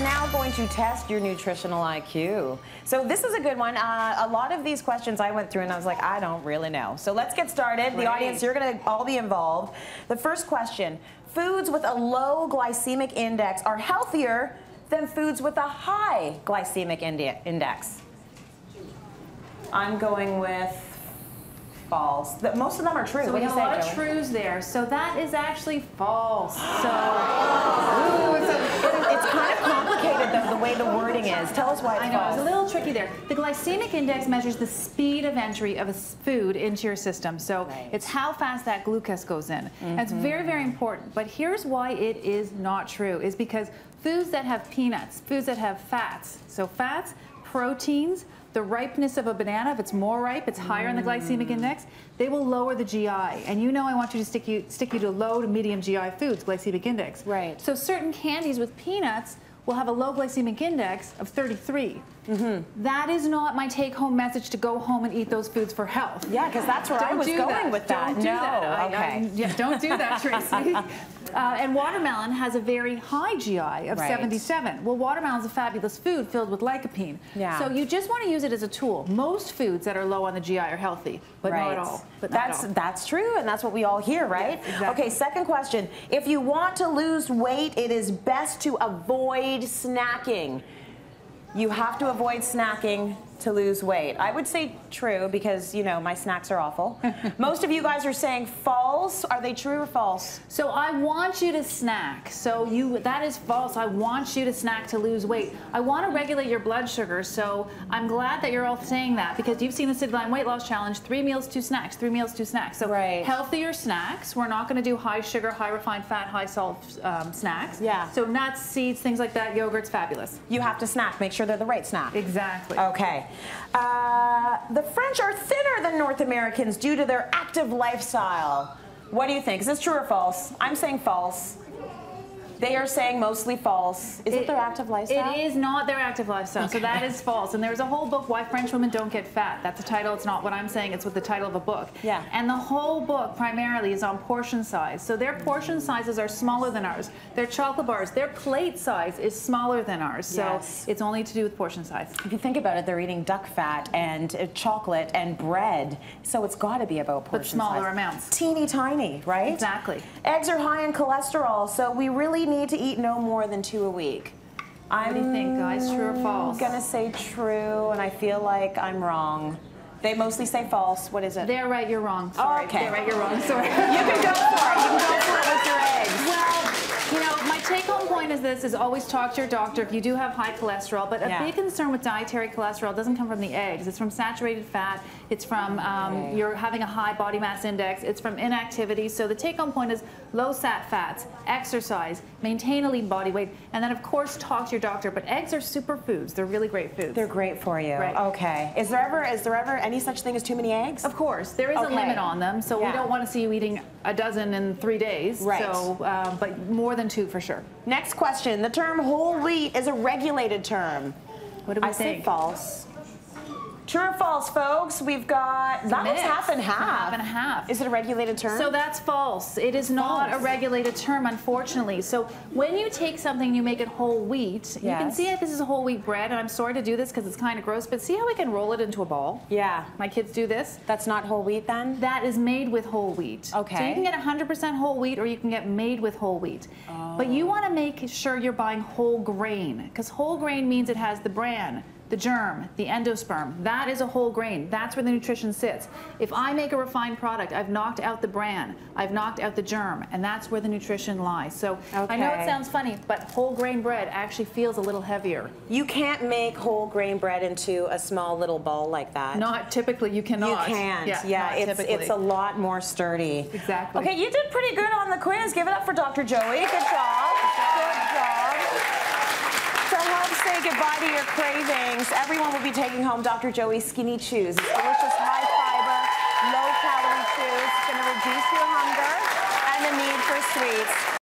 now going to test your nutritional IQ. So this is a good one. A lot of these questions I went through and I was like, I don't really know. So let's get started. The audience, you're going to all be involved. The first question, foods with a low glycemic index are healthier than foods with a high glycemic index. I'm going with false. Most of them are true. So we have a lot of trues there. So that is actually false. So it's kind of complicated though, the way the wording is. Tell us why it's false. I know, it's a little tricky there. The glycemic index measures the speed of entry of a food into your system. So it's how fast that glucose goes in. And it's very, very important. But here's why it is not true, is because foods that have peanuts, foods that have fats, so fats, proteins, the ripeness of a banana, if it's more ripe, it's higher in the glycemic index, they will lower the GI. And you know I want you to stick you to low to medium GI foods, glycemic index. Right. So certain candies with peanuts will have a low glycemic index of 33. That is not my take-home message to go home and eat those foods for health. Yeah, because that's where I was going with that. Don't do that. Okay. Yeah, don't do that, Tracy. And watermelon has a very high GI of 77. Well, watermelon is a fabulous food filled with lycopene. Yeah. So you just want to use it as a tool. Most foods that are low on the GI are healthy, but not all. But that's true, and that's what we all hear, right? Yeah, exactly. Okay, second question. If you want to lose weight, it is best to avoid snacking. You have to avoid snacking to lose weight. I would say true because, you know, my snacks are awful. Most of you guys are saying false. Are they true or false? So I want you to snack. So that is false. I want you to snack to lose weight. I want to regulate your blood sugar. So I'm glad that you're all saying that because you've seen the City Line Weight Loss Challenge, 3 meals, 2 snacks, 3 meals, 2 snacks. So healthier snacks. We're not going to do high sugar, high refined fat, high salt snacks. Yeah. So nuts, seeds, things like that, yogurt's fabulous. You have to snack. Make sure they're the right snack. Exactly. Okay. The French are thinner than North Americans due to their active lifestyle. What do you think? Is this true or false? I'm saying false. They are saying mostly false. Is it their active lifestyle? It is not their active lifestyle, so that is false. And there's a whole book, Why French Women Don't Get Fat. That's the title. It's not what I'm saying. It's with the title of a book. Yeah. And the whole book primarily is on portion size. So their portion sizes are smaller than ours. Their chocolate bars, their plate size is smaller than ours. So it's only to do with portion size. If you think about it, they're eating duck fat and chocolate and bread. So it's got to be about portion size. But smaller amounts. Teeny tiny, right? Exactly. Eggs are high in cholesterol, so we really need to eat no more than 2 a week. What do you think, guys? True or false? I'm gonna say true, and I feel like I'm wrong. They mostly say false. What is it? They're right, you're wrong. Sorry. Okay. They're right, you're wrong. Sorry. You can go for it. You can go for it with your eggs. Well, you know, my take-home point is this, is always talk to your doctor if you do have high cholesterol, but a big concern with dietary cholesterol doesn't come from the eggs. It's from saturated fat. It's from you're having a high body mass index. It's from inactivity. So the take-home point is low sat fats, exercise, maintain a lean body weight, and then of course talk to your doctor. But eggs are superfoods. They're really great foods. They're great for you. Right. Okay. Is there ever any such thing as too many eggs? Of course. There is a limit on them, so we don't want to see you eating a dozen in 3 days. Right. So, but more than 2 for sure. Next question. The term whole wheat is a regulated term. What do we think? I say false. True or false, folks? We've got, that was half and half. Half and half. Is it a regulated term? So that's false. It is not a regulated term, unfortunately. So when you take something and you make it whole wheat, you can see this is a whole wheat bread, and I'm sorry to do this because it's kind of gross, but see how we can roll it into a ball? Yeah. My kids do this. That's not whole wheat then? That is made with whole wheat. Okay. So you can get 100% whole wheat or you can get made with whole wheat. But you want to make sure you're buying whole grain, because whole grain means it has the bran, the germ, the endosperm. That is a whole grain. That's where the nutrition sits. If I make a refined product, I've knocked out the bran, I've knocked out the germ, and that's where the nutrition lies. So I know it sounds funny, but whole grain bread actually feels a little heavier. You can't make whole grain bread into a small little ball like that. Not typically, you cannot. You can't. Yeah, it's a lot more sturdy. Exactly. Okay, you did pretty good on the quiz. Give it up for Dr. Joey. Good job. Good job. To help say goodbye to your cravings, everyone will be taking home Dr. Joey's Skinny Chews. It's delicious, high fiber, low calorie chews. It's going to reduce your hunger and the need for sweets.